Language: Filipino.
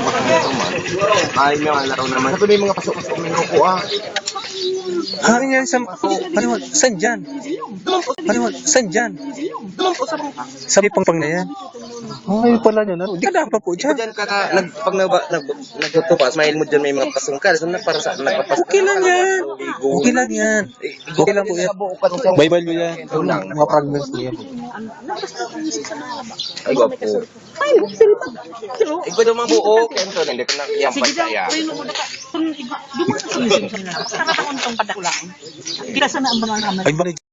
baka nito man. Ay, may mga laro naman. Sabi may mga pasok-pasok may nuko Hangin yan sa... Pariwal, saan dyan? Pariwal, saan dyan? Sabi pang na yan. Ay, pala nyo na. Di ka dapat po Diyan dyan. pag nagtutupas, may mo dyan may mga pasungkal. So, para sa nagpapasok. Okay lang yan. Okay lang yan. Okay lang po yan. Bible mo yan. Mga fragments niya. Ay, gwapo. Ikaw daw mga buo. Kaya ito, hindi ko na iyang pagsaya. Dumaan sa isin sila. Nakataon tong padakulaan. Kila sana ang mga kamay. Ay, balik.